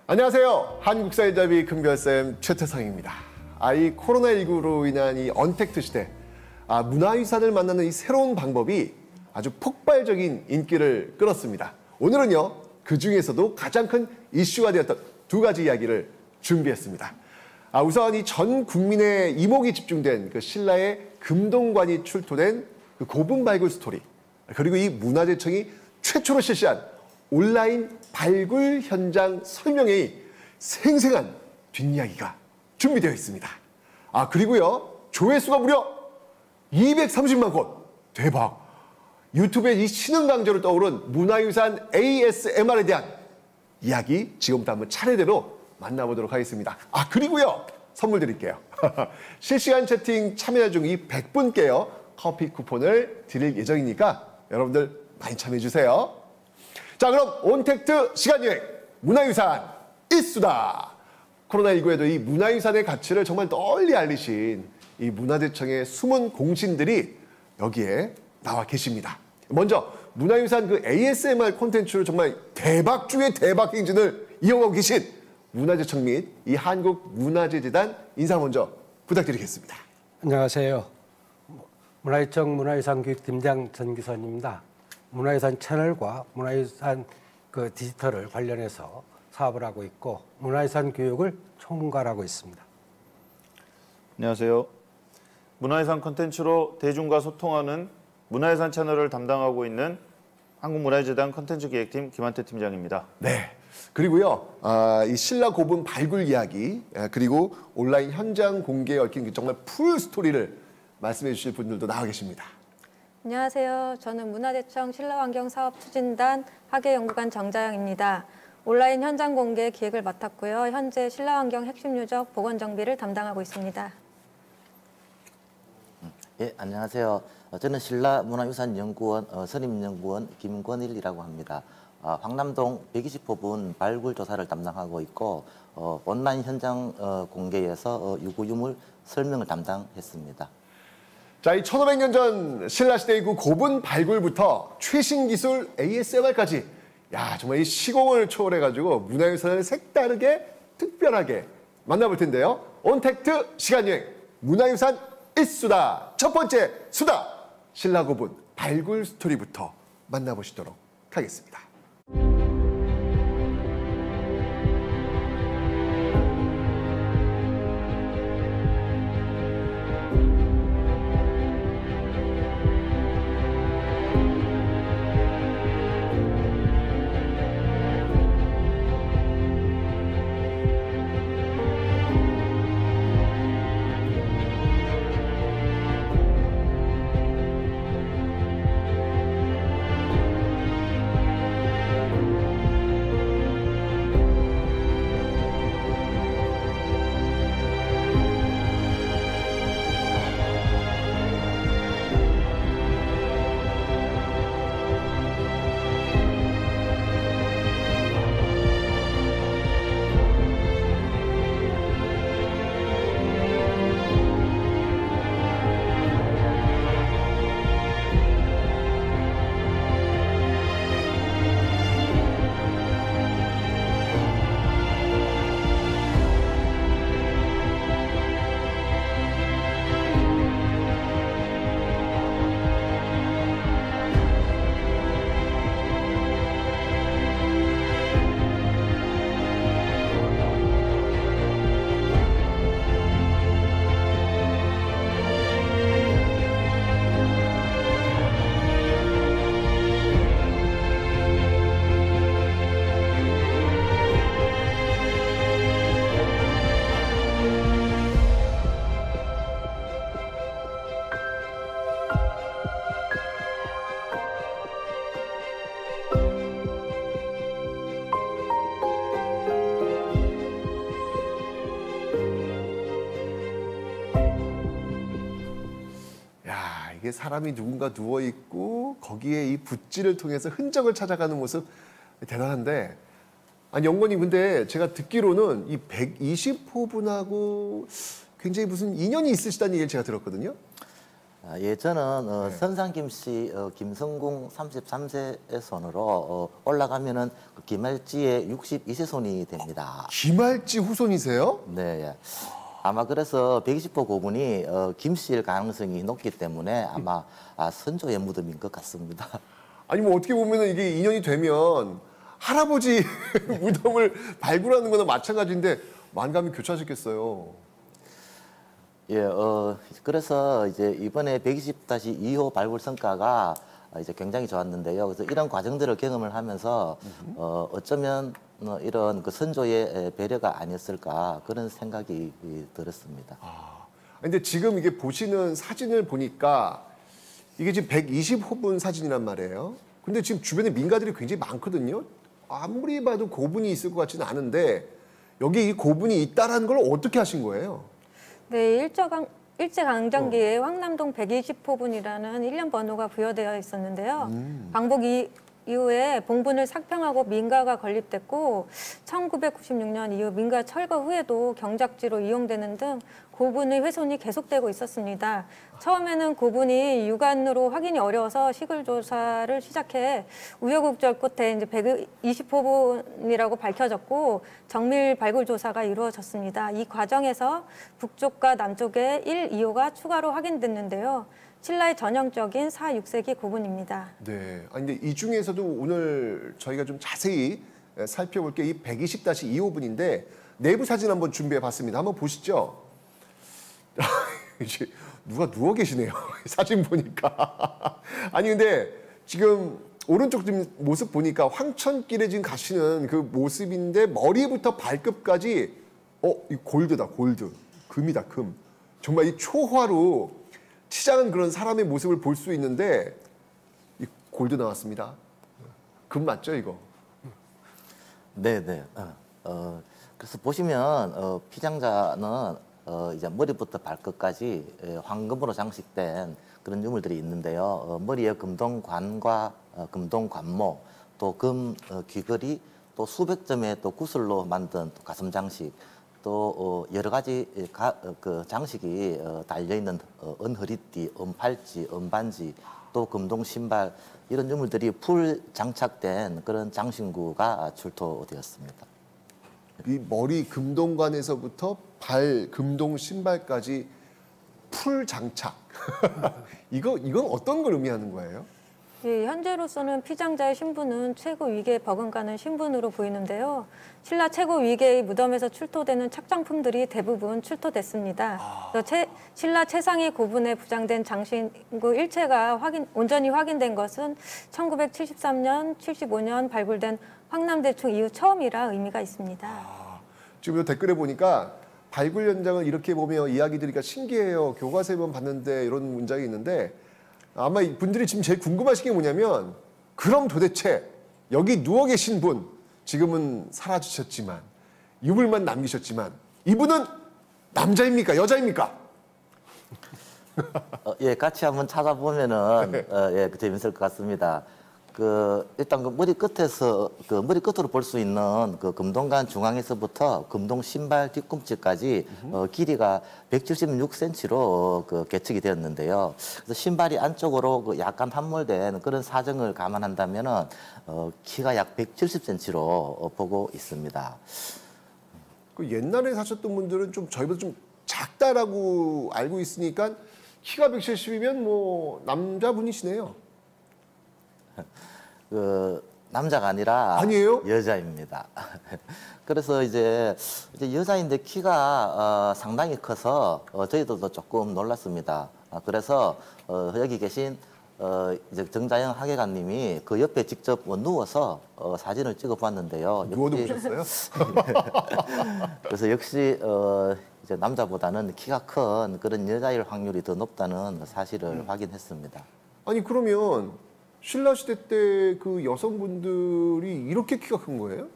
안녕하세요. 한국사회자비 큰별쌤 최태성입니다. 이 코로나19로 인한 이 언택트 시대, 문화유산을 만나는 이 새로운 방법이 아주 폭발적인 인기를 끌었습니다. 오늘은요, 그 중에서도 가장 큰 이슈가 되었던 두 가지 이야기를 준비했습니다. 우선 이 전 국민의 이목이 집중된 그 신라의 금동관이 출토된 그 고분 발굴 스토리, 그리고 이 문화재청이 최초로 실시한 온라인 발굴 현장 설명회의 생생한 뒷이야기가 준비되어 있습니다. 그리고요, 조회수가 무려 230만 건! 대박! 유튜브의 이 신흥 강조로 떠오른 문화유산 ASMR에 대한 이야기 지금부터 한번 차례대로 만나보도록 하겠습니다. 그리고요, 선물 드릴게요. 실시간 채팅 참여 중 이 100분께요, 커피 쿠폰을 드릴 예정이니까 여러분들 많이 참여해주세요. 자, 그럼 온택트 시간여행 문화유산 이수다. 코로나19에도 이 문화유산의 가치를 정말 널리 알리신 이 문화재청의 숨은 공신들이 여기에 나와 계십니다. 먼저 문화유산 그 ASMR 콘텐츠로 정말 대박 중의 대박 행진을 이어가고 계신 문화재청 및 이 한국문화재재단 인사 먼저 부탁드리겠습니다. 안녕하세요. 문화재청 문화유산교육팀장 전기선입니다. 문화유산 채널과 문화유산 그 디지털을 관련해서 사업을 하고 있고 문화유산 교육을 총괄하고 있습니다. 안녕하세요. 문화유산 콘텐츠로 대중과 소통하는 문화유산 채널을 담당하고 있는 한국문화재단 콘텐츠 기획팀 김한태 팀장입니다. 네. 그리고요, 이 신라 고분 발굴 이야기, 그리고 온라인 현장 공개에 얽힌 정말 풀 스토리를 말씀해 주실 분들도 나와 계십니다. 안녕하세요. 저는 문화재청 신라환경사업추진단 학예연구관 정자영입니다. 온라인 현장 공개 기획을 맡았고요. 현재 신라환경 핵심 유적 복원 정비를 담당하고 있습니다. 예, 안녕하세요. 저는 신라문화유산연구원 선임연구원 김권일이라고 합니다. 황남동 120호분 발굴 조사를 담당하고 있고 온라인 현장 공개에서 유구유물 설명을 담당했습니다. 자, 이 1500년 전 신라시대의 그 고분 발굴부터 최신 기술 ASMR까지, 정말 이 시공을 초월해가지고 문화유산을 색다르게 특별하게 만나볼 텐데요. 온택트 시간여행 문화유산 일수다. 첫 번째 수다, 신라 고분 발굴 스토리부터 만나보시도록 하겠습니다. 이게 사람이 누군가 누워있고 거기에 이 붓질을 통해서 흔적을 찾아가는 모습 대단한데, 연구원님, 근데 제가 듣기로는 이 120호분하고 굉장히 무슨 인연이 있으시다는 얘기를 제가 들었거든요. 예, 저는 선상 김씨 김성궁 33세 손으로 올라가면은 그 김할지의 62세 손이 됩니다. 김할지 후손이세요? 네, 예. 아마 그래서 120호 고분이 김씨일 가능성이 높기 때문에 아마 선조의 무덤인 것 같습니다. 아니 뭐 어떻게 보면 이게 인연이 되면 할아버지 무덤을 발굴하는 거나 마찬가지인데 만감이 교차하셨겠어요. 예, 그래서 이제 이번에 120-2호 발굴 성과가 이제 굉장히 좋았는데요. 그래서 이런 과정들을 경험을 하면서 어쩌면 이런 그 선조의 배려가 아니었을까 그런 생각이 들었습니다. 근데 지금 이게 보시는 사진을 보니까 이게 지금 120호분 사진이란 말이에요. 근데 지금 주변에 민가들이 굉장히 많거든요. 아무리 봐도 고분이 있을 것 같지는 않은데 여기 이 고분이 있다라는 걸 어떻게 하신 거예요? 네, 일제강점기에 황남동 120호분이라는 일련 번호가 부여되어 있었는데요. 광복 이후에 봉분을 삭평하고 민가가 건립됐고 1996년 이후 민가 철거 후에도 경작지로 이용되는 등 고분의 훼손이 계속되고 있었습니다. 처음에는 고분이 육안으로 확인이 어려워서 시글 조사를 시작해 우여곡절 끝에 이제 120호분이라고 밝혀졌고 정밀 발굴 조사가 이루어졌습니다. 이 과정에서 북쪽과 남쪽에 1, 2호가 추가로 확인됐는데요. 신라의 전형적인 4, 6세기 고분입니다. 네. 아니 근데 이 중에서도 오늘 저희가 좀 자세히 살펴볼 게 이 120-2호분인데 내부 사진 한번 준비해 봤습니다. 한번 보시죠. 이제 누가 누워 계시네요. 사진 보니까. 아니 근데 지금 오른쪽 모습 보니까 황천길에 지금 가시는 그 모습인데 머리부터 발끝까지 이 골드다, 골드. 금이다, 금. 정말 이 초화로 치장한 그런 사람의 모습을 볼 수 있는데 이 골드 나왔습니다. 금 맞죠, 이거? 네, 네. 그래서 보시면 피장자는 이제 머리부터 발끝까지 황금으로 장식된 그런 유물들이 있는데요. 머리에 금동관과 금동관모, 또 금 귀걸이, 또 수백 점의 또 구슬로 만든 또 가슴 장식, 또 여러 가지 그 장식이 달려 있는 은허리띠, 은팔찌, 은반지, 또 금동 신발 이런 유물들이 풀 장착된 그런 장신구가 출토되었습니다. 이 머리 금동관에서부터 발 금동 신발까지 풀 장착. 이건 어떤 걸 의미하는 거예요? 예, 현재로서는 피장자의 신분은 최고 위계에 버금가는 신분으로 보이는데요. 신라 최고 위계의 무덤에서 출토되는 착장품들이 대부분 출토됐습니다. 신라 최상위 고분에 부장된 장신구 일체가 온전히 확인된 것은 1973년, 75년 발굴된 황남대충 이후 처음이라 의미가 있습니다. 지금 댓글에 보니까 발굴 현장을 이렇게 보며 이야기 드리니까 신기해요. 교과서에만 봤는데 이런 문장이 있는데 아마 분들이 지금 제일 궁금하신 게 뭐냐면 그럼 도대체 여기 누워 계신 분 지금은 사라지셨지만 유물만 남기셨지만 이분은 남자입니까? 여자입니까? 예, 같이 한번 찾아보면은 예, 재밌을 것 같습니다. 일단 그 머리 끝에서 머리 끝으로 볼 수 있는 그 금동관 중앙에서부터 금동 신발 뒤꿈치까지 길이가 176cm로 개측이 되었는데요. 그래서 신발이 안쪽으로 약간 함몰된 그런 사정을 감안한다면은 키가 약 170cm로 보고 있습니다. 그 옛날에 사셨던 분들은 좀 저희보다 좀 작다라고 알고 있으니까 키가 170이면 뭐 남자분이시네요. 남자가 아니라 아니에요? 여자입니다. 그래서 이제 여자인데 키가 상당히 커서 저희들도 조금 놀랐습니다. 그래서 여기 계신 이제 정자영 학예관님이 그 옆에 직접 누워서 사진을 찍어봤는데요. 누워도 보셨어요? 그래서 역시 이제 남자보다는 키가 큰 그런 여자일 확률이 더 높다는 사실을 확인했습니다. 아니 그러면 신라 시대 때 그 여성분들이 이렇게 키가 큰 거예요?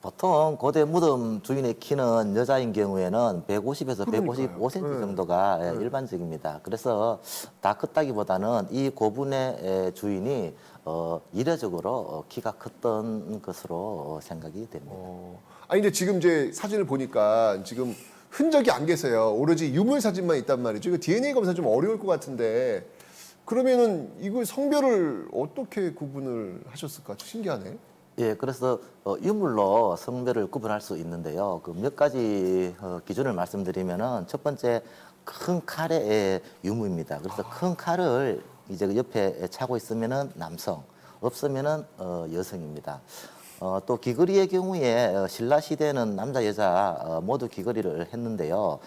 보통 고대 무덤 주인의 키는 여자인 경우에는 150에서 그러니까요. 155cm 정도가 일반적입니다. 그래서 다 컸다기보다는 이 고분의 주인이 이례적으로 키가 컸던 것으로 생각이 됩니다. 아니 근데 지금 이제 사진을 보니까 지금 흔적이 안 계세요. 오로지 유물 사진만 있단 말이죠. 이거 DNA 검사 좀 어려울 것 같은데 그러면은 이거 성별을 어떻게 구분을 하셨을까? 신기하네. 예, 그래서 유물로 성별을 구분할 수 있는데요. 그 몇 가지 기준을 말씀드리면은 첫 번째 큰 칼의 유무입니다. 그래서 큰 칼을 이제 옆에 차고 있으면은 남성, 없으면은 여성입니다. 또 귀걸이의 경우에 신라 시대는 남자 여자 모두 귀걸이를 했는데요.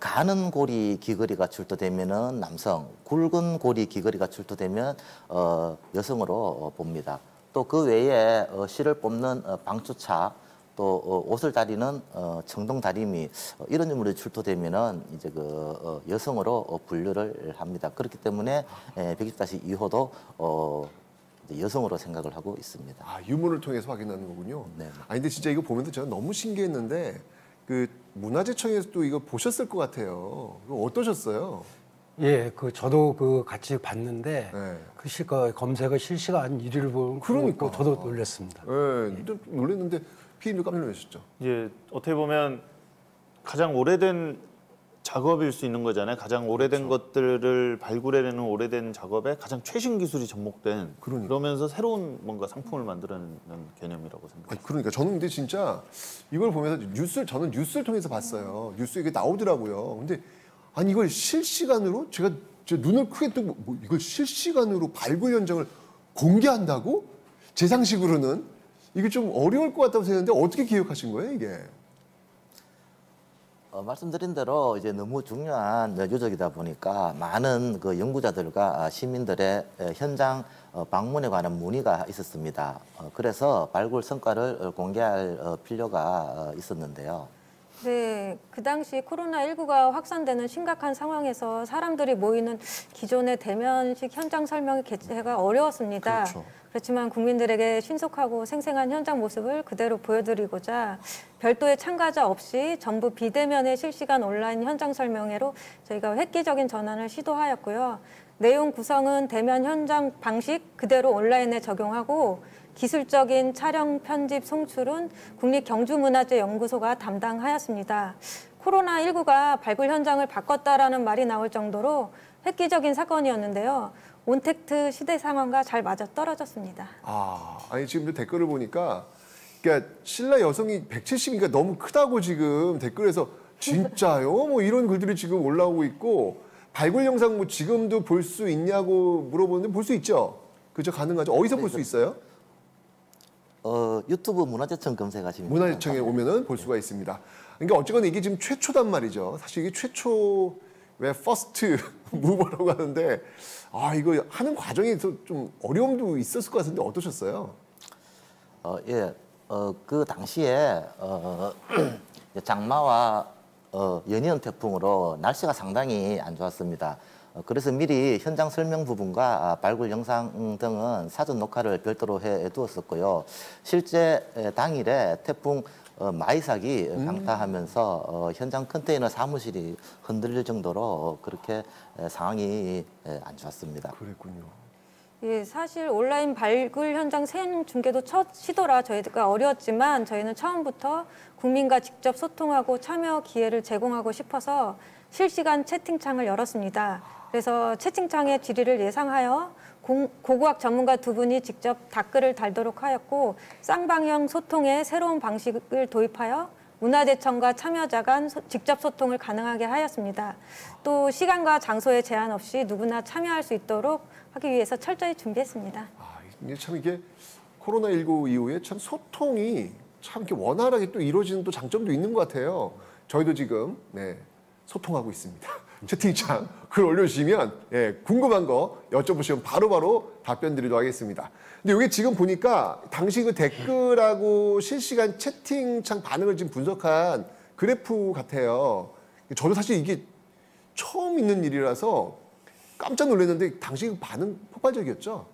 가는 고리 귀걸이가 출토되면은 남성, 굵은 고리 귀걸이가 출토되면 여성으로 봅니다. 또 그 외에 실을 뽑는 방추차, 또 옷을 다리는 청동 다리미 이런 유물이 출토되면은 이제 그 여성으로 분류를 합니다. 그렇기 때문에 120-2호도 여성으로 생각을 하고 있습니다. 아, 유물을 통해서 확인하는 거군요. 네. 아니 근데 진짜 이거 보면서 제가 너무 신기했는데 그 문화재청에서도 이거 보셨을 것 같아요. 이거 어떠셨어요? 예, 저도 같이 봤는데 네. 그 검색어 실시간 1위를 보고 그러니까. 저도 놀랐습니다. 네, 좀 놀랐는데 피디님도 깜짝 놀라셨죠? 이제 어떻게 보면 가장 오래된 작업일 수 있는 거잖아요. 가장 오래된 것들을 발굴해내는 오래된 작업에 가장 최신 기술이 접목된 그러니까. 그러면서 새로운 뭔가 상품을 만들어내는 개념이라고 생각합니다. 아니, 그러니까 저는 근데 진짜 이걸 보면서 저는 뉴스를 통해서 봤어요. 뉴스에 이게 나오더라고요. 근데 아니 이걸 실시간으로 제가 눈을 크게 뜨고 뭐 이걸 실시간으로 발굴 현장을 공개한다고? 제 상식으로는 이게 좀 어려울 것 같다고 생각했는데 어떻게 기획하신 거예요, 이게? 말씀드린 대로 이제 너무 중요한 유적이다 보니까 많은 그 연구자들과 시민들의 현장 방문에 관한 문의가 있었습니다. 그래서 발굴 성과를 공개할 필요가 있었는데요. 네, 그 당시 코로나19가 확산되는 심각한 상황에서 사람들이 모이는 기존의 대면식 현장 설명의 개최가 어려웠습니다. 그렇죠. 그렇지만 국민들에게 신속하고 생생한 현장 모습을 그대로 보여드리고자 별도의 참가자 없이 전부 비대면의 실시간 온라인 현장 설명회로 저희가 획기적인 전환을 시도하였고요. 내용 구성은 대면 현장 방식 그대로 온라인에 적용하고 기술적인 촬영, 편집, 송출은 국립경주문화재연구소가 담당하였습니다. 코로나19가 발굴 현장을 바꿨다라는 말이 나올 정도로 획기적인 사건이었는데요. 온택트 시대 상황과 잘 맞아떨어졌습니다. 아니 지금 댓글을 보니까 그러니까 신라 여성이 170이니까 너무 크다고 지금 댓글에서 진짜요? 뭐 이런 글들이 지금 올라오고 있고 발굴 영상 뭐 지금도 볼 수 있냐고 물어보는데 볼 수 있죠? 그죠? 가능하죠? 어디서 볼 수 있어요? 유튜브 문화재청 검색하시면 문화재청에 오면은 볼 수가 있습니다. 그러니까 어쨌거나 이게 지금 최초단 말이죠. 사실 이게 최초 왜 퍼스트 무버라고 하는데 이거 하는 과정에 좀 어려움도 있었을 것 같은데 어떠셨어요? 그 당시에 장마와 연이은 태풍으로 날씨가 상당히 안 좋았습니다. 그래서 미리 현장 설명 부분과 발굴 영상 등은 사전 녹화를 별도로 해두었었고요. 실제 당일에 태풍 마이삭이 강타하면서 현장 컨테이너 사무실이 흔들릴 정도로 그렇게 상황이 안 좋았습니다. 그랬군요. 예, 사실 온라인 발굴 현장 생중계도 첫 시도라 저희가 어려웠지만 저희는 처음부터 국민과 직접 소통하고 참여 기회를 제공하고 싶어서 실시간 채팅창을 열었습니다. 그래서 채팅창의 질의를 예상하여 고고학 전문가 두 분이 직접 댓글을 달도록 하였고 쌍방향 소통의 새로운 방식을 도입하여 문화재청과 참여자 간 직접 소통을 가능하게 하였습니다. 또 시간과 장소에 제한 없이 누구나 참여할 수 있도록 하기 위해서 철저히 준비했습니다. 이게 참 이게 코로나19 이후에 참 소통이 참 이렇게 원활하게 또 이루어지는 또 장점도 있는 것 같아요. 저희도 지금 소통하고 있습니다. 채팅창 글 올려주시면 궁금한 거 여쭤보시면 바로바로 답변 드리도록 하겠습니다. 근데 이게 지금 보니까 당시 그 댓글하고 실시간 채팅창 반응을 지금 분석한 그래프 같아요. 저도 사실 이게 처음 있는 일이라서 깜짝 놀랐는데 당시 그 반응 폭발적이었죠?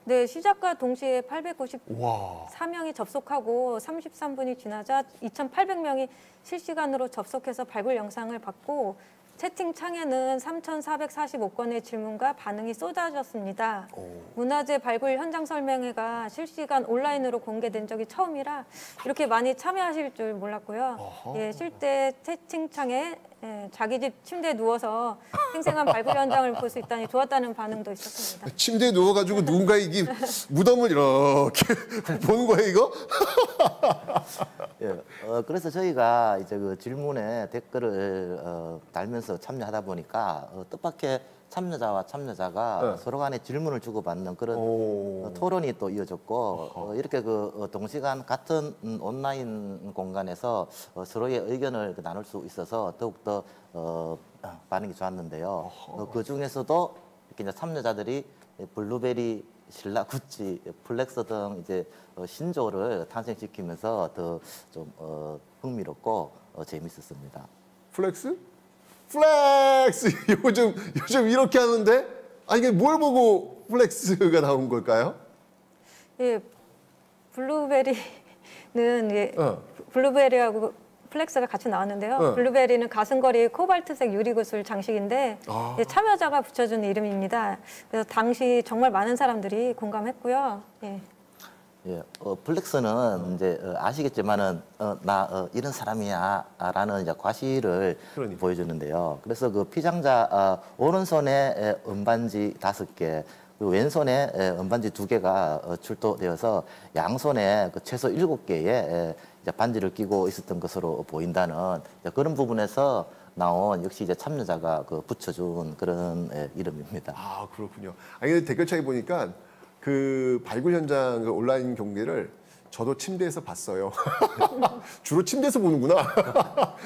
네, 시작과 동시에 894명이 와. 접속하고 33분이 지나자 2,800명이 실시간으로 접속해서 발굴 영상을 받고 채팅창에는 3,445건의 질문과 반응이 쏟아졌습니다. 문화재 발굴 현장 설명회가 실시간 온라인으로 공개된 적이 처음이라 이렇게 많이 참여하실 줄 몰랐고요. 예, 실제 채팅창에 자기 집 침대에 누워서 생생한 발굴 현장을 볼 수 있다니 좋았다는 반응도 있었습니다. 침대에 누워가지고 누군가 이게 무덤을 이렇게 보는 거예요, 이거? 예, 그래서 저희가 이제 그 질문에 댓글을 달면서 참여하다 보니까 뜻밖의 참여자와 참여자가 네. 서로 간에 질문을 주고받는 그런 토론이 또 이어졌고 이렇게 동시간 같은 온라인 공간에서 서로의 의견을 나눌 수 있어서 더욱더 반응이 좋았는데요. 그 중에서도 이렇게 이제 참여자들이 블루베리, 신라, 구찌, 플렉스 등 이제 신조를 탄생시키면서 더 좀 흥미롭고 재밌었습니다. 플렉스? 플렉스! 요즘 이렇게 하는데? 아, 이게 뭘 보고 플렉스가 나온 걸까요? 예, 블루베리는 예, 어. 블루베리하고 플렉스가 같이 나왔는데요. 어. 블루베리는 가슴걸이 코발트색 유리구슬 장식인데 아. 예, 참여자가 붙여준 이름입니다. 그래서 당시 정말 많은 사람들이 공감했고요. 예. 예, 플렉스는 이제 아시겠지만은 나 이런 사람이야라는 이제 과시를 그러니까. 보여주는데요. 그래서 그 피장자 오른손에 은반지 5개, 그리고 왼손에 은반지 2개가 출토되어서 양손에 그 최소 7개의 이제 반지를 끼고 있었던 것으로 보인다는 그런 부분에서 나온 역시 이제 참여자가 그 붙여준 그런 이름입니다. 아, 그렇군요. 아니, 근데 댓글창에 보니까 그 발굴 현장 그 온라인 경기를 저도 침대에서 봤어요. 주로 침대에서 보는구나.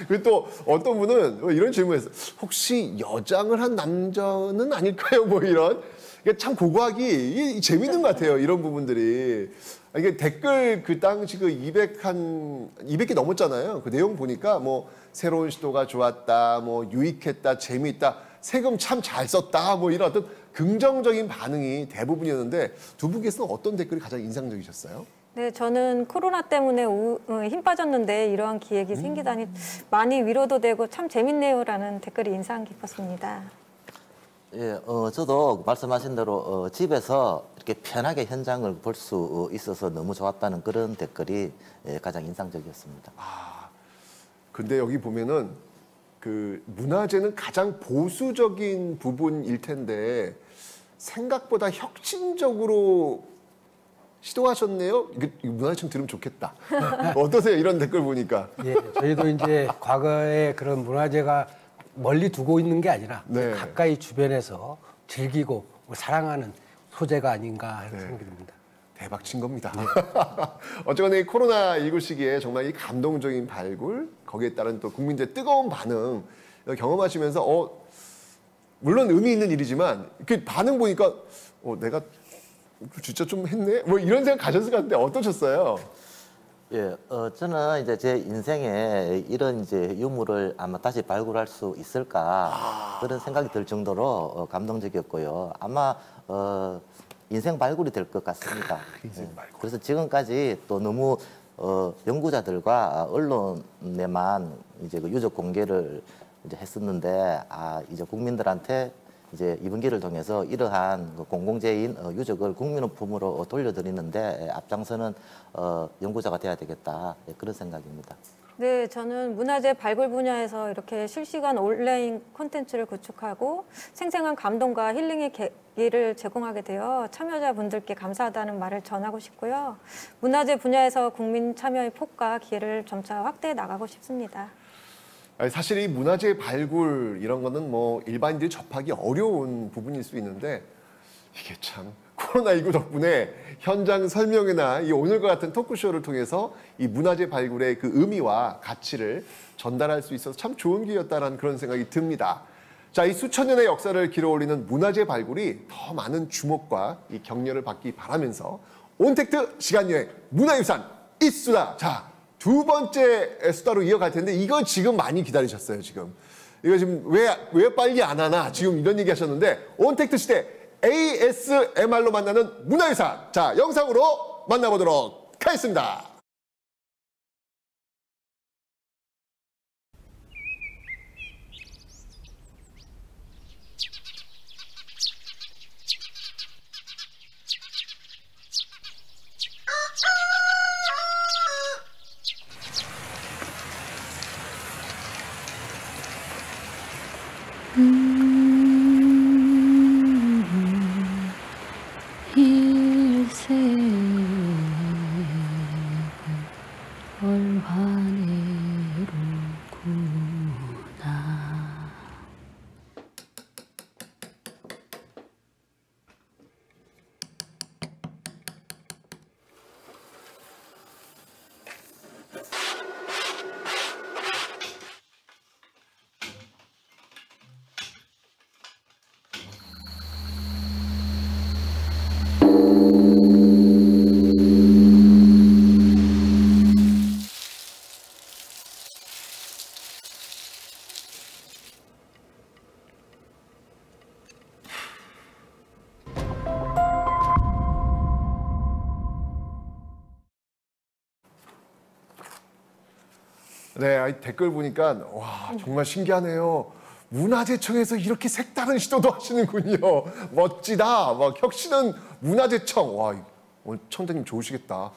그리고 또 어떤 분은 이런 질문을 했어요. 혹시 여장을 한 남자는 아닐까요? 뭐 이런. 이게 참 고고하기 이게 재밌는 것 같아요. 이런 부분들이. 이게 댓글 그 당시 그 200개 넘었잖아요. 그 내용 보니까 뭐 새로운 시도가 좋았다, 뭐 유익했다, 재미있다, 세금 참 잘 썼다, 뭐 이런 어떤 긍정적인 반응이 대부분이었는데 두 분께서는 어떤 댓글이 가장 인상적이셨어요? 네, 저는 코로나 때문에 힘 빠졌는데 이러한 기획이 생기다니 많이 위로도 되고 참 재밌네요라는 댓글이 인상 깊었습니다. 예, 저도 말씀하신 대로 집에서 이렇게 편하게 현장을 볼 수 있어서 너무 좋았다는 그런 댓글이 가장 인상적이었습니다. 근데 여기 보면은 그 문화재는 가장 보수적인 부분일 텐데 생각보다 혁신적으로 시도하셨네요. 이거 문화재청 들으면 좋겠다. 어떠세요? 이런 댓글 보니까. 예, 저희도 이제 과거에 그런 문화재가 멀리 두고 있는 게 아니라 네. 가까이 주변에서 즐기고 사랑하는 소재가 아닌가 하는 네. 생각이 듭니다. 대박 친 겁니다. 어쨌거나 이 코로나19 시기에 정말 이 감동적인 발굴, 거기에 따른 또 국민들의 뜨거운 반응 경험하시면서 물론 의미 있는 일이지만 그 반응 보니까 내가 진짜 좀 했네? 뭐 이런 생각 가셨을 것 같은데 어떠셨어요? 예, 저는 이제 제 인생에 이런 이제 유물을 아마 다시 발굴할 수 있을까 그런 생각이 들 정도로 감동적이었고요. 아마 인생 발굴이 될 것 같습니다. 인생 발굴. 그래서 지금까지 또 너무 연구자들과 언론에만 이제 그 유적 공개를 이제 했었는데 이제 국민들한테 이제 이번 기회를 통해서 이러한 그 공공재인 유적을 국민품으로 돌려드리는데 앞장서는 연구자가 돼야 되겠다 그런 생각입니다. 네, 저는 문화재 발굴 분야에서 이렇게 실시간 온라인 콘텐츠를 구축하고 생생한 감동과 힐링의 계기를 제공하게 되어 참여자분들께 감사하다는 말을 전하고 싶고요. 문화재 분야에서 국민 참여의 폭과 기회를 점차 확대해 나가고 싶습니다. 아니, 사실 이 문화재 발굴 이런 거는 뭐 일반인들이 접하기 어려운 부분일 수 있는데 이게 참 코로나19 덕분에 현장 설명회나 이 오늘과 같은 토크쇼를 통해서 이 문화재 발굴의 그 의미와 가치를 전달할 수 있어서 참 좋은 기회였다라는 그런 생각이 듭니다. 자, 이 수천 년의 역사를 길어올리는 문화재 발굴이 더 많은 주목과 이 격려를 받기 바라면서 온택트 시간여행 문화유산 이수다. 자, 두 번째 수다로 이어갈 텐데 이거 지금 많이 기다리셨어요. 지금 이거 지금 왜 빨리 안 하나 지금 이런 얘기 하셨는데 온택트 시대 ASMR로 만나는 문화유산. 자, 영상으로 만나보도록 하겠습니다. 일세 얼화내로구나. 네, 댓글 보니까 와 정말 신기하네요. 문화재청에서 이렇게 색다른 시도도 하시는군요. 멋지다. 막 혁신은 문화재청. 와 오늘 청장님 좋으시겠다.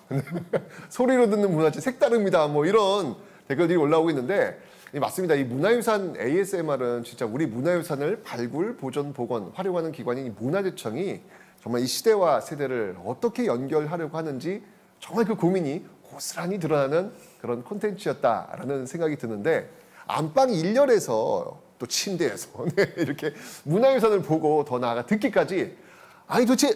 소리로 듣는 문화재 색다릅니다. 뭐 이런 댓글들이 올라오고 있는데 맞습니다. 이 문화유산 ASMR은 진짜 우리 문화유산을 발굴, 보존, 복원, 활용하는 기관인 이 문화재청이 정말 이 시대와 세대를 어떻게 연결하려고 하는지 정말 그 고민이 고스란히 드러나는 그런 콘텐츠였다라는 생각이 드는데 안방 1열에서 또 침대에서 네, 이렇게 문화유산을 보고 더 나아가 듣기까지 아니 도대체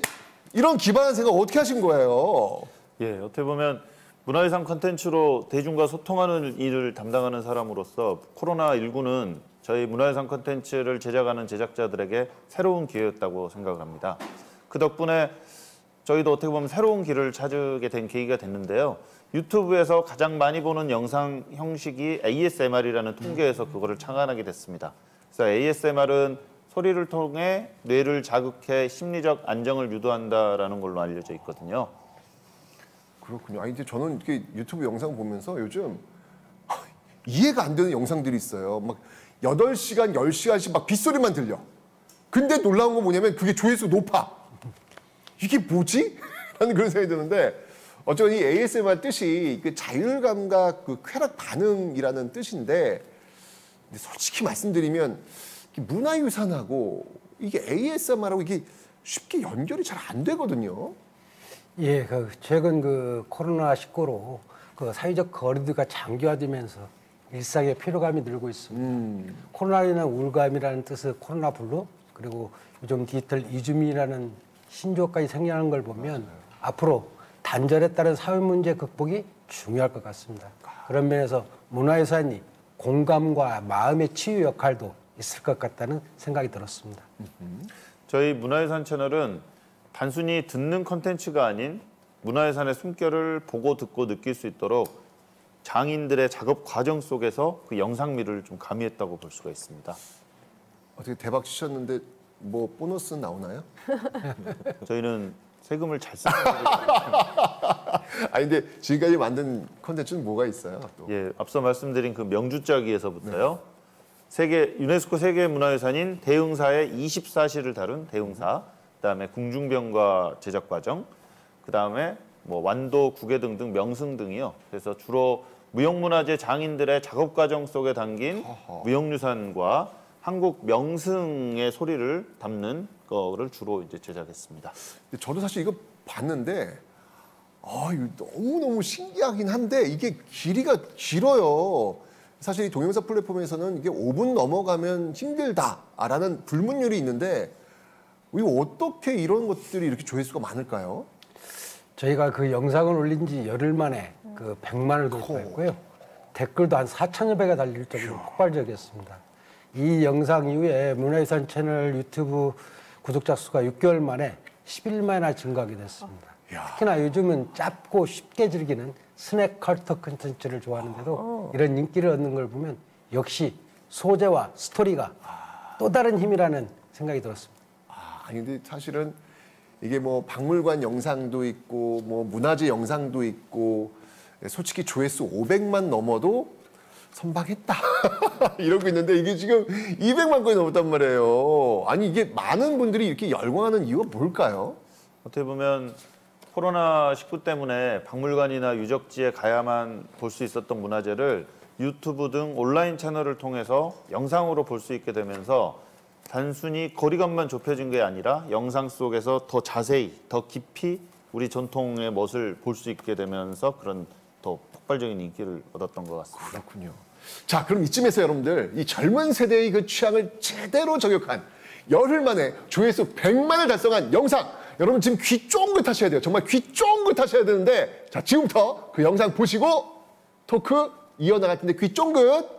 이런 기발한 생각 어떻게 하신 거예요? 예, 어떻게 보면 문화유산 콘텐츠로 대중과 소통하는 일을 담당하는 사람으로서 코로나19는 저희 문화유산 콘텐츠를 제작하는 제작자들에게 새로운 기회였다고 생각을 합니다. 그 덕분에 저희도 어떻게 보면 새로운 길을 찾게 된 계기가 됐는데요. 유튜브에서 가장 많이 보는 영상 형식이 ASMR이라는 통계에서 그거를 창안하게 됐습니다. 그래서 ASMR은 소리를 통해 뇌를 자극해 심리적 안정을 유도한다라는 걸로 알려져 있거든요. 그렇군요. 아니 이제 저는 이렇게 유튜브 영상 보면서 요즘 이해가 안 되는 영상들이 있어요. 막 8시간, 10시간씩 막 빗소리만 들려. 근데 놀라운 건 뭐냐면 그게 조회수 높아. 이게 뭐지? 라는 그런 생각이 드는데 어쩌면 이 ASMR 뜻이 그 자율감각, 그 쾌락 반응이라는 뜻인데 근데 솔직히 말씀드리면 문화유산하고 이게 ASMR하고 이게 쉽게 연결이 잘 안 되거든요. 예, 그 최근 그 코로나19로 그 사회적 거리두기가 장기화되면서 일상의 피로감이 늘고 있습니다. 코로나로 인한 우울감이라는 뜻의 코로나 블루 그리고 요즘 디지털 이주민이라는 신조어까지 생겨나는 걸 보면 앞으로 단절에 따른 사회 문제 극복이 중요할 것 같습니다. 그런 면에서 문화유산이 공감과 마음의 치유 역할도 있을 것 같다는 생각이 들었습니다. 저희 문화유산 채널은 단순히 듣는 콘텐츠가 아닌 문화유산의 숨결을 보고 듣고 느낄 수 있도록 장인들의 작업 과정 속에서 그 영상미를 좀 가미했다고 볼 수가 있습니다. 어떻게 대박 치셨는데 뭐 보너스 나오나요? 저희는 세금을 잘 씁니다. 아니 근데 지금까지 만든 콘텐츠는 뭐가 있어요? 또. 예, 앞서 말씀드린 그 명주짜기에서부터요. 유네스코 세계 문화유산인 대흥사의 24시를 다룬 대흥사, 그다음에 궁중병과 제작 과정, 그다음에 뭐 완도, 구계 등등 명승 등이요. 그래서 주로 무형문화재 장인들의 작업 과정 속에 담긴 무형유산과 한국 명승의 소리를 담는 거를 주로 이제 제작했습니다. 저도 사실 이거 봤는데 이거 너무너무 신기하긴 한데 이게 길이가 길어요. 사실 이 동영상 플랫폼에서는 이게 5분 넘어가면 힘들다라는 불문율이 있는데 이거 어떻게 이런 것들이 이렇게 조회수가 많을까요? 저희가 그 영상을 올린 지 열흘 만에 그 100만을 돌파했고요. 댓글도 한 4천여 배가 달릴 정도로 폭발적이었습니다. 이 영상 이후에 문화유산 채널 유튜브 구독자 수가 6개월 만에 11만이나 증가하게 됐습니다. 특히나 요즘은 짧고 쉽게 즐기는 스낵 컬터 콘텐츠를 좋아하는데도 이런 인기를 얻는 걸 보면 역시 소재와 스토리가 또 다른 힘이라는 생각이 들었습니다. 아니 근데 사실은 이게 뭐 박물관 영상도 있고 뭐 문화재 영상도 있고 솔직히 조회수 500만 넘어도 선방했다 이러고 있는데 이게 지금 200만 건이 넘었단 말이에요. 아니 이게 많은 분들이 이렇게 열광하는 이유가 뭘까요? 어떻게 보면 코로나19 때문에 박물관이나 유적지에 가야만 볼 수 있었던 문화재를 유튜브 등 온라인 채널을 통해서 영상으로 볼 수 있게 되면서 단순히 거리감만 좁혀진 게 아니라 영상 속에서 더 자세히, 더 깊이 우리 전통의 멋을 볼 수 있게 되면서 그런 더 폭발적인 인기를 얻었던 것 같습니다. 그렇군요. 자, 그럼 이쯤에서 여러분들 이 젊은 세대의 그 취향을 제대로 저격한 열흘 만에 조회수 100만을 달성한 영상, 여러분 지금 귀 쫑긋하셔야 돼요. 정말 귀 쫑긋하셔야 되는데, 자, 지금부터 그 영상 보시고 토크 이어나갈 텐데 귀 쫑긋.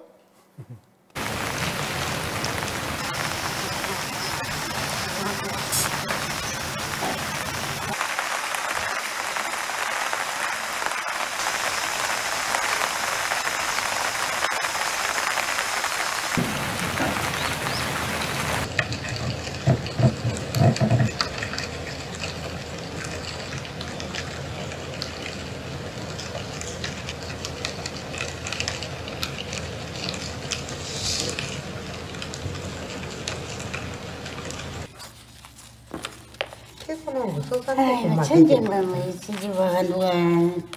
아이고, 천재는 뭐 지집어가 누가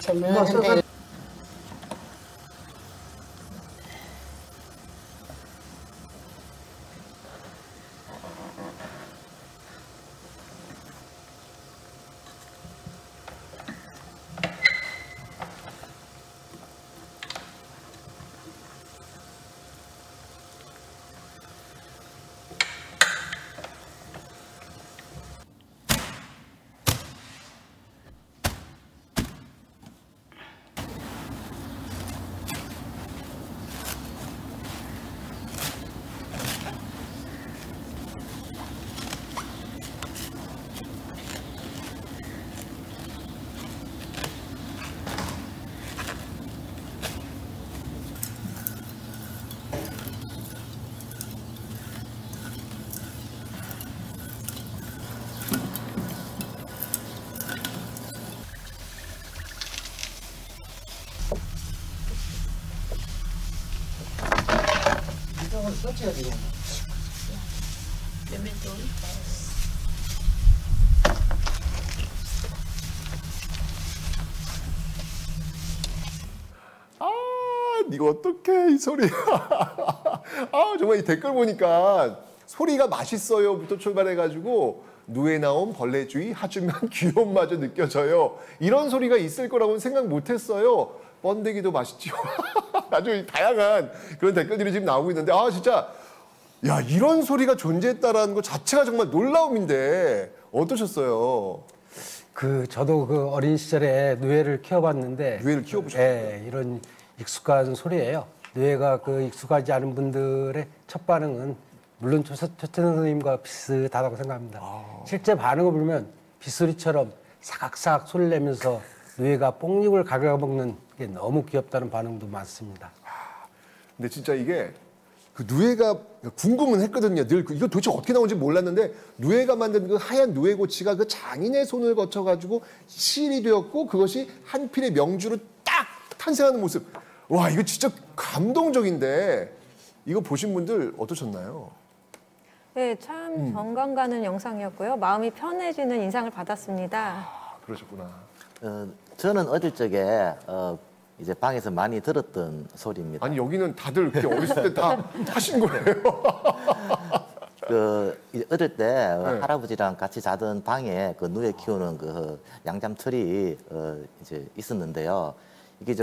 저뭐 한다. 이거 어떡해 이 소리. 아, 정말 이 댓글 보니까 소리가 맛있어요부터 출발해가지고 누에 나온 벌레주의 하주면 귀여움마저 느껴져요. 이런 소리가 있을 거라고는 생각 못했어요. 번데기도 맛있죠. 아주 다양한 그런 댓글들이 지금 나오고 있는데, 아 진짜 야, 이런 소리가 존재했다라는 것 자체가 정말 놀라움인데 어떠셨어요? 저도 그 어린 시절에 누에를 키워봤는데, 누에를 키워보셨어요? 예, 이런 익숙한 소리예요. 누에가 그 익숙하지 않은 분들의 첫 반응은 물론 최천 선생님과 비슷하다고 생각합니다. 실제 반응을 보면 빗소리처럼 사각사각 소리를 내면서 누에가 뽕잎을 갉아먹는 게 너무 귀엽다는 반응도 많습니다. 근데 진짜 이게 그 누에가 궁금은 했거든요. 늘 이거 도대체 어떻게 나오는지 몰랐는데, 누에가 만든 그 하얀 누에고치가 그 장인의 손을 거쳐가지고 실이 되었고 그것이 한 필의 명주로 딱 탄생하는 모습. 와, 이거 진짜 감동적인데, 이거 보신 분들 어떠셨나요? 네, 참 정감 가는 영상이었고요. 마음이 편해지는 인상을 받았습니다. 아, 그러셨구나. 저는 어릴 적에 이제 방에서 많이 들었던 소리입니다. 아니, 여기는 다들 그렇게 어렸을 때 다 하신 거예요. 이제 어릴 때 할아버지랑 같이 자던 방에 그 누에 키우는 그 양잠털이 이제 있었는데요. 이게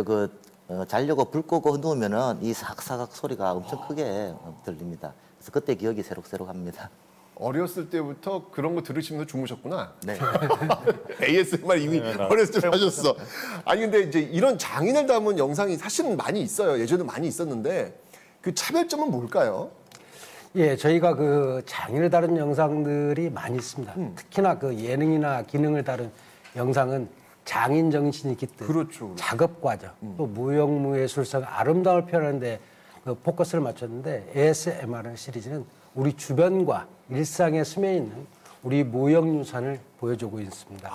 자려고 불 끄고 누우면은 이 사각사각 소리가 엄청 크게 들립니다. 그래서 그때 기억이 새록새록합니다. 어렸을 때부터 그런 거 들으시면서 주무셨구나. 네. ASMR 이미 어렸을 때 하셨어. 아니, 근데 이제 이런 장인을 담은 영상이 사실은 많이 있어요. 예전에 많이 있었는데 그 차별점은 뭘까요? 예, 저희가 그 장인을 다룬 영상들이 많이 있습니다. 특히나 그 예능이나 기능을 다룬 영상은 장인 정신이 깃든 그렇죠. 작업 과정, 또 무형무예술상 아름다움을 표현하는데 그 포커스를 맞췄는데, ASMR 시리즈는 우리 주변과 일상에 스며 있는 우리 무형유산을 보여주고 있습니다.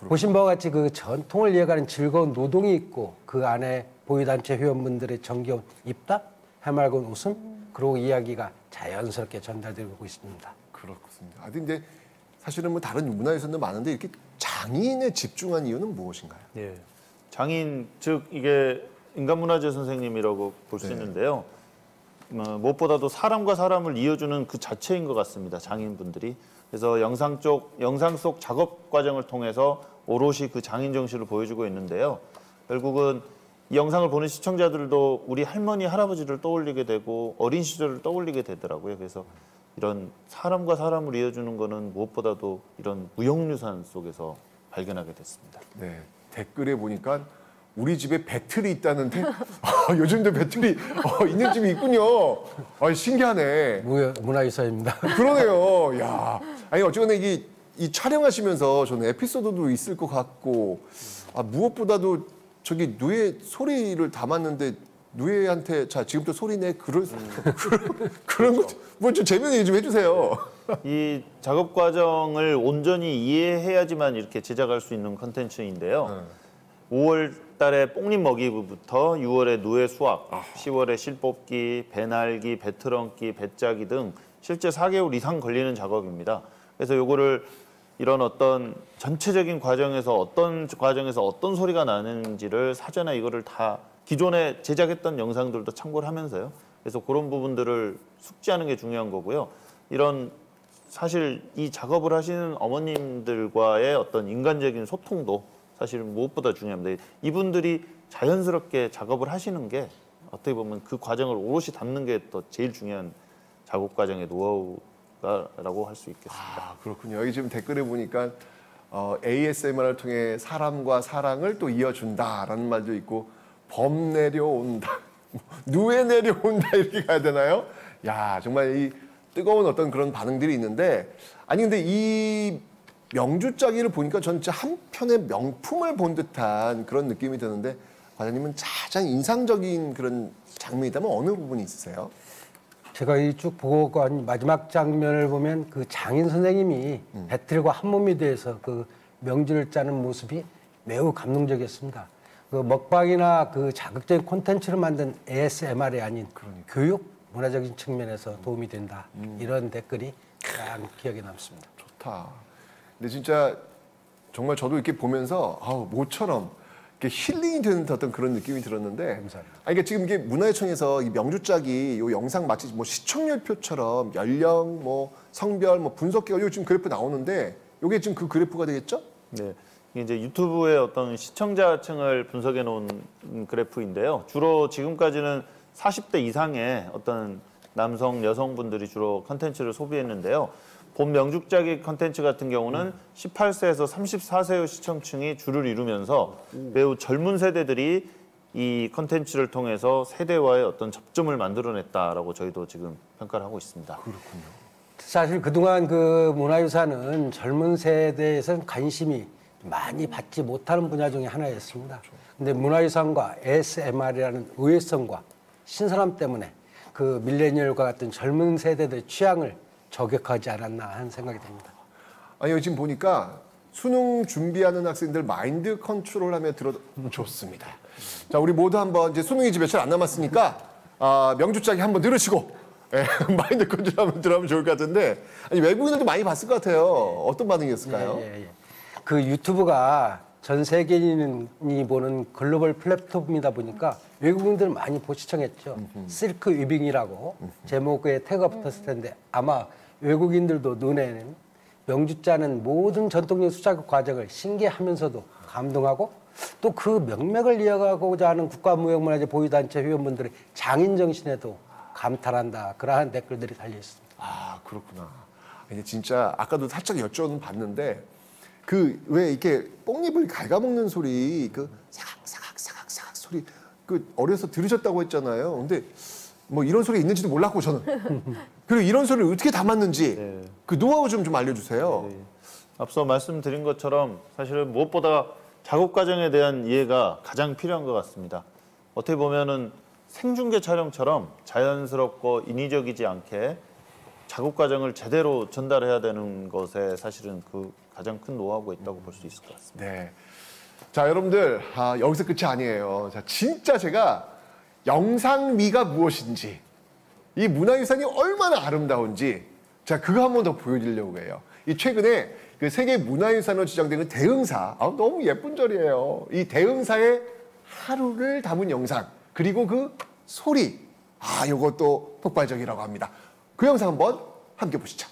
보신 바와 같이 그 전통을 이어가는 즐거운 노동이 있고, 그 안에 보유단체 회원분들의 정겨운 입담, 해맑은 웃음, 그리고 이야기가 자연스럽게 전달되고 있습니다. 그렇습니다. 아, 근데 사실은 뭐 다른 문화유산도 많은데 이렇게 장인에 집중한 이유는 무엇인가요? 예. 장인, 즉 이게 인간문화재 선생님이라고 볼 수 있는데요. 무엇보다도 사람과 사람을 이어주는 그 자체인 것 같습니다. 장인분들이. 그래서 영상 속 작업 과정을 통해서 오롯이 그 장인 정신을 보여주고 있는데요. 결국은 이 영상을 보는 시청자들도 우리 할머니, 할아버지를 떠올리게 되고 어린 시절을 떠올리게 되더라고요. 그래서 이런 사람과 사람을 이어주는 거는 무엇보다도 이런 무형유산 속에서 발견하게 됐습니다. 네, 댓글에 보니까 우리 집에 배틀이 있다는데 요즘도 배틀이 있는 집이 있군요. 신기하네. 문화유산입니다. 그러네요. 야, 아니 어쨌거나 이 촬영하시면서 저는 에피소드도 있을 것 같고 무엇보다도 저기 누에 소리를 담았는데 누에한테 자 지금부터 소리 내 그런 거 뭐 좀 재미있는 얘기 좀 해주세요. 이 작업 과정을 온전히 이해해야지만 이렇게 제작할 수 있는 컨텐츠인데요. 5월 달에 뽕잎 먹이부터 6월에 누에 수확, 10월에 실 뽑기, 배 날기, 배 트렁기, 배 짜기 등 실제 4개월 이상 걸리는 작업입니다. 그래서 요거를 이런 어떤 전체적인 과정에서 어떤 소리가 나는지를 사전에 이거를 다 기존에 제작했던 영상들도 참고를 하면서요. 그래서 그런 부분들을 숙지하는 게 중요한 거고요. 이런 사실 이 작업을 하시는 어머님들과의 어떤 인간적인 소통도 사실 무엇보다 중요합니다. 이분들이 자연스럽게 작업을 하시는 게 어떻게 보면 그 과정을 오롯이 담는 게 또 제일 중요한 작업 과정의 노하우라고 할 수 있겠습니다. 그렇군요. 여기 지금 댓글에 보니까 ASMR을 통해 사람과 사랑을 또 이어준다라는 말도 있고 범 내려온다, 누에 내려온다 이렇게 가야 되나요? 야 정말 이 뜨거운 어떤 그런 반응들이 있는데 아니 근데 이 명주짜기를 보니까 전 진짜 한 편의 명품을 본 듯한 그런 느낌이 드는데 과장님은 가장 인상적인 그런 장면이라면 어느 부분이 있으세요? 제가 이 쭉 보고 간 마지막 장면을 보면 그 장인 선생님이 배틀과 한 몸이 돼서 그 명주를 짜는 모습이 매우 감동적이었습니다. 그 먹방이나 그 자극적인 콘텐츠를 만든 ASMR이 아닌 교육 문화적인 측면에서 도움이 된다. 이런 댓글이 가장 기억에 남습니다. 좋다. 근데 진짜 정말 저도 이렇게 보면서 모처럼 이렇게 힐링이 되는 어떤 그런 느낌이 들었는데. 감사합니다. 그러니까 지금 이게 문화유청에서 이 명주짜기 요 영상 마치 뭐 시청률표처럼 연령, 뭐 성별, 뭐 분석기가 요 지금 그래프 나오는데 요게 지금 그 그래프가 되겠죠? 네. 이게 이제 유튜브의 어떤 시청자층을 분석해 놓은 그래프인데요. 주로 지금까지는 40대 이상의 어떤 남성, 여성분들이 주로 컨텐츠를 소비했는데요. 본 명주짜기 컨텐츠 같은 경우는 18세에서 34세의 시청층이 주를 이루면서 매우 젊은 세대들이 이 컨텐츠를 통해서 세대와의 어떤 접점을 만들어냈다라고 저희도 지금 평가를 하고 있습니다. 그렇군요. 사실 그동안 그 문화유산은 젊은 세대에서는 관심이 많이 받지 못하는 분야 중에 하나였습니다. 근데 문화유산과 ASMR이라는 의외성과 신선함 때문에 그 밀레니얼과 같은 젊은 세대들의 취향을 저격하지 않았나 하는 생각이 듭니다. 아니 여기 지금 보니까 수능 준비하는 학생들 마인드 컨트롤하며 좋습니다. 자 우리 모두 한번 이제 수능이 이제 며칠 안 남았으니까 명주짜기 한번 들으시고 마인드 컨트롤하면 들어가면 좋을 것 같은데 아니 외국인들도 많이 봤을 것 같아요. 어떤 반응이었을까요? 그 유튜브가 전 세계인이 보는 글로벌 플랫폼이다 보니까 외국인들 많이 시청했죠. 실크 위빙이라고 제목에 태그가 붙었을 텐데 아마 외국인들도 눈에는 명주짜는 모든 전통적인 수작업 과정을 신기하면서도 감동하고 또 그 명맥을 이어가고자 하는 국가무형문화재 보유단체 회원분들의 장인정신에도 감탄한다. 그러한 댓글들이 달려있습니다. 그렇구나. 이제 진짜 아까도 살짝 여쭤봤는데 그 왜 이렇게 뽕잎을 갉아먹는 소리 그 사각사각 소리 그 어려서 들으셨다고 했잖아요. 근데 뭐 이런 소리 있는지도 몰랐고 저는 그리고 이런 소리를 어떻게 담았는지 그 노하우 좀 알려주세요. 앞서 말씀드린 것처럼 사실은 무엇보다 작업 과정에 대한 이해가 가장 필요한 것 같습니다. 어떻게 보면은 생중계 촬영처럼 자연스럽고 인위적이지 않게 작업 과정을 제대로 전달해야 되는 것에 사실은 그 가장 큰 노하우가 있다고 볼 수 있을 것 같습니다. 네. 자, 여러분들 여기서 끝이 아니에요. 자, 진짜 제가 영상미가 무엇인지 이 문화유산이 얼마나 아름다운지 자 그거 한 번 더 보여드리려고 해요. 이 최근에 그 세계 문화유산으로 지정된 그 대흥사 너무 예쁜 절이에요. 이 대흥사의 하루를 담은 영상 그리고 그 소리, 이것도 폭발적이라고 합니다. 그 영상 한번 함께 보시죠.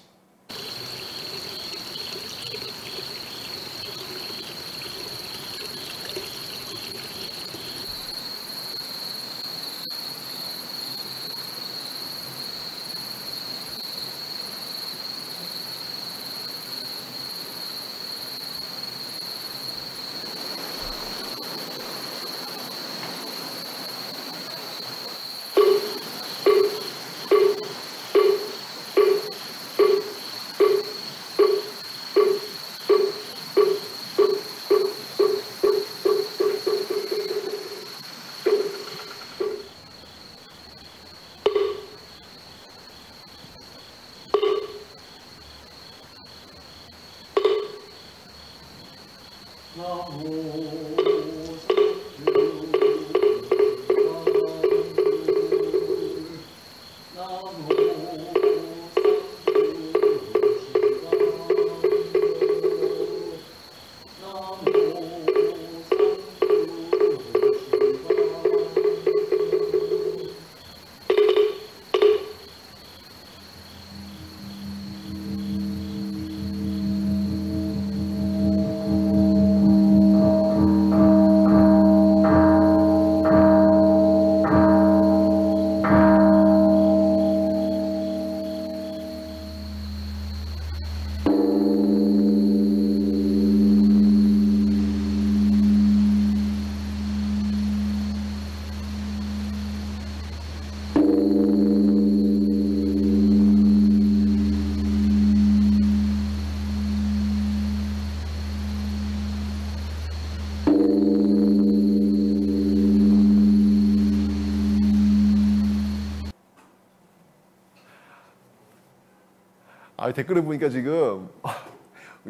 댓글을 보니까 지금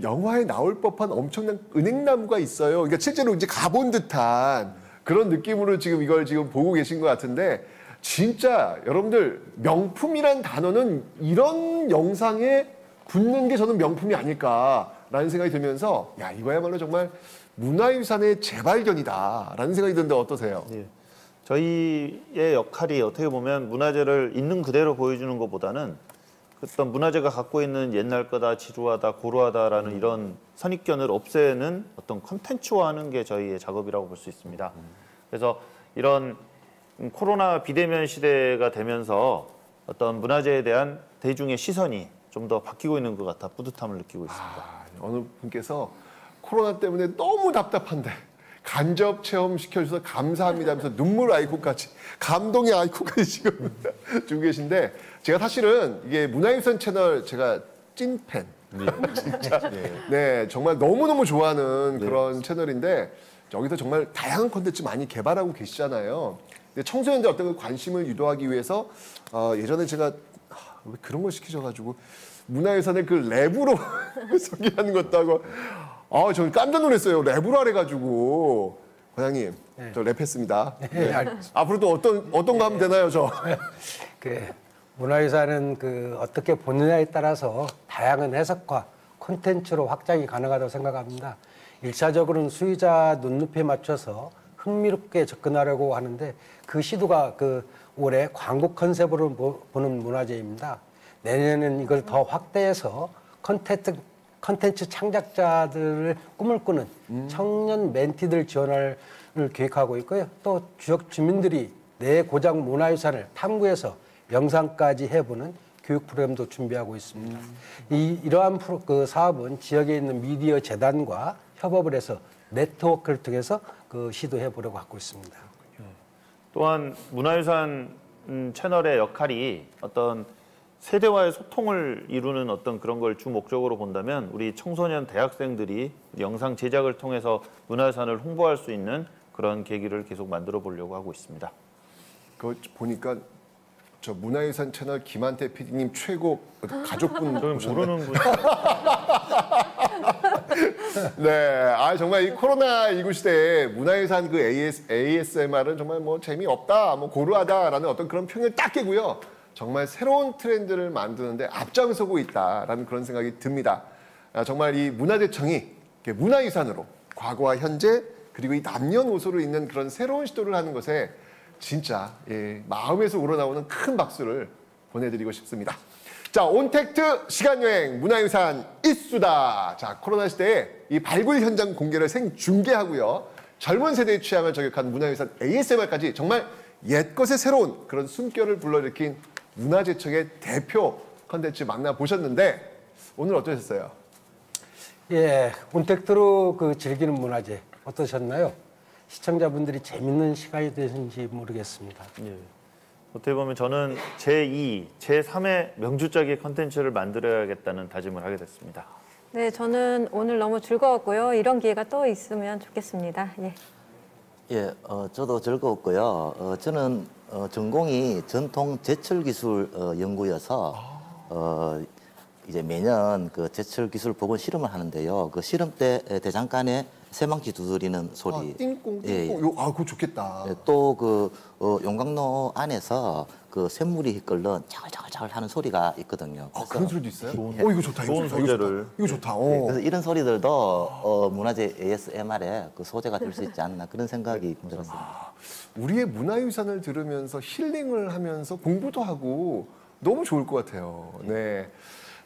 영화에 나올 법한 엄청난 은행나무가 있어요. 그러니까 실제로 이제 가본 듯한 그런 느낌으로 지금 이걸 지금 보고 계신 것 같은데, 진짜 여러분들 명품이란 단어는 이런 영상에 붙는 게 저는 명품이 아닐까라는 생각이 들면서, 야, 이거야말로 정말 문화유산의 재발견이다라는 생각이 드는데 어떠세요? 예. 저희의 역할이 어떻게 보면 문화재를 있는 그대로 보여주는 것보다는 어떤 문화재가 갖고 있는 옛날 거다, 지루하다, 고루하다라는 이런 선입견을 없애는 어떤 콘텐츠화하는 게 저희의 작업이라고 볼 수 있습니다. 그래서 이런 코로나 비대면 시대가 되면서 어떤 문화재에 대한 대중의 시선이 좀 더 바뀌고 있는 것 같아 뿌듯함을 느끼고 있습니다. 어느 분께서 코로나 때문에 너무 답답한데 간접 체험 시켜주셔서 감사합니다 하면서 눈물 아이콘까지, 감동의 아이콘까지 지금 주고 계신데, 제가 사실은 이게 문화유산 채널 제가 찐팬, 진짜 네, 정말 너무너무 좋아하는 그런 채널인데, 여기서 정말 다양한 콘텐츠 많이 개발하고 계시잖아요. 근데 청소년들 어떤 그 관심을 유도하기 위해서 예전에 제가 왜 그런 걸 시키셔가지고 문화유산을 그 랩으로 소개하는 것도 하고, 저는 깜짝 놀랐어요. 랩으로 하래가지고. 과장님, 네. 저 랩했습니다. 네, 알겠습니다. 앞으로도 어떤 거 하면 되나요, 저? 문화유산은 어떻게 보느냐에 따라서 다양한 해석과 콘텐츠로 확장이 가능하다고 생각합니다. 일차적으로는 수요자 눈높이에 맞춰서 흥미롭게 접근하려고 하는데, 그 시도가 올해 광고 컨셉으로 보는 문화재입니다. 내년에는 이걸 더 확대해서 컨텐츠 창작자들을 꿈을 꾸는 청년 멘티들 지원을 계획하고 있고요. 또 지역 주민들이 내 고장 문화유산을 탐구해서 영상까지 해보는 교육 프로그램도 준비하고 있습니다. 이러한 사업은 지역에 있는 미디어 재단과 협업을 해서 네트워크를 통해서 시도해 보려고 하고 있습니다. 또한 문화유산 채널의 역할이 어떤 세대와의 소통을 이루는 어떤 그런 걸 주 목적으로 본다면, 우리 청소년 대학생들이 영상 제작을 통해서 문화유산을 홍보할 수 있는 그런 계기를 계속 만들어 보려고 하고 있습니다. 그거 보니까 저 문화유산 채널 김한태 PD님 최고 가족분 저는 모르는 분. 네, 정말 이 코로나19 시대에 문화유산 그 ASMR은 정말 뭐 재미없다, 뭐 고루하다라는 어떤 그런 평을 딱 깨고요. 정말 새로운 트렌드를 만드는데 앞장서고 있다라는 그런 생각이 듭니다. 정말 이 문화재청이 문화유산으로 과거와 현재 그리고 이 남녀노소로 있는 그런 새로운 시도를 하는 것에 진짜 마음에서 우러나오는 큰 박수를 보내드리고 싶습니다. 자, 온택트 시간여행 문화유산 이수다. 자, 코로나 시대에 이 발굴 현장 공개를 생중계하고요. 젊은 세대의 취향을 저격한 문화유산 ASMR까지 정말 옛것의 새로운 그런 숨결을 불러일으킨 문화재청의 대표 컨텐츠 만나보셨는데 오늘 어떠셨어요? 예, 온택트로 그 즐기는 문화재 어떠셨나요? 시청자분들이 재밌는 시간이 되는지 모르겠습니다. 예. 어떻게 보면 저는 제2, 제3의 명주짜기 컨텐츠를 만들어야겠다는 다짐을 하게 됐습니다. 네, 저는 오늘 너무 즐거웠고요. 이런 기회가 또 있으면 좋겠습니다. 예. 예, 저도 즐거웠고요. 저는 전공이 전통 제철 기술 연구여서 이제 매년 그 제철 기술 복원 실험을 하는데요. 그 실험 때 대장간에 새망치 두드리는 소리. 띵꽁 예, 띵꽁. 그거 좋겠다. 또 그 용광로 안에서 그 샘물이 끓는 자글자글 하는 소리가 있거든요. 그런 소리도 있어요? 이거 좋다. 좋은 소재를. 이거 좋다. 네, 그래서 이런 소리들도 문화재 ASMR의 그 소재가 될 수 있지 않나 그런 생각이 들었습니다. 우리의 문화유산을 들으면서 힐링을 하면서 공부도 하고 너무 좋을 것 같아요. 네.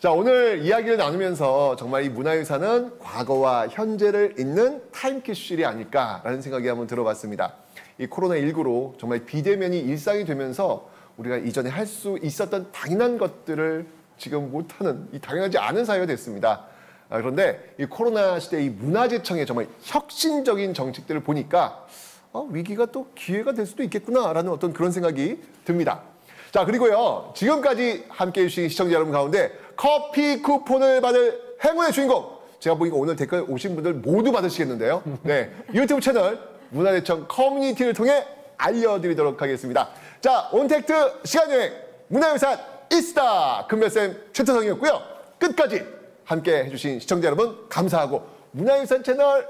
자, 오늘 이야기를 나누면서 정말 이 문화유산은 과거와 현재를 잇는 타임캡슐이 아닐까라는 생각이 한번 들어봤습니다. 이 코로나19로 정말 비대면이 일상이 되면서 우리가 이전에 할 수 있었던 당연한 것들을 지금 못하는 이 당연하지 않은 사회가 됐습니다. 그런데 이 코로나 시대 이 문화재청의 정말 혁신적인 정책들을 보니까 위기가 또 기회가 될 수도 있겠구나라는 어떤 그런 생각이 듭니다. 자, 그리고요, 지금까지 함께해 주신 시청자 여러분 가운데 커피 쿠폰을 받을 행운의 주인공, 제가 보니까 오늘 댓글 오신 분들 모두 받으시겠는데요. 네, 유튜브 채널 문화재청 커뮤니티를 통해 알려드리도록 하겠습니다. 자, 온택트 시간여행 문화유산 이수다. 금별쌤 최태성이었고요. 끝까지 함께 해주신 시청자 여러분 감사하고 문화유산 채널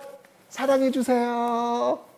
사랑해주세요.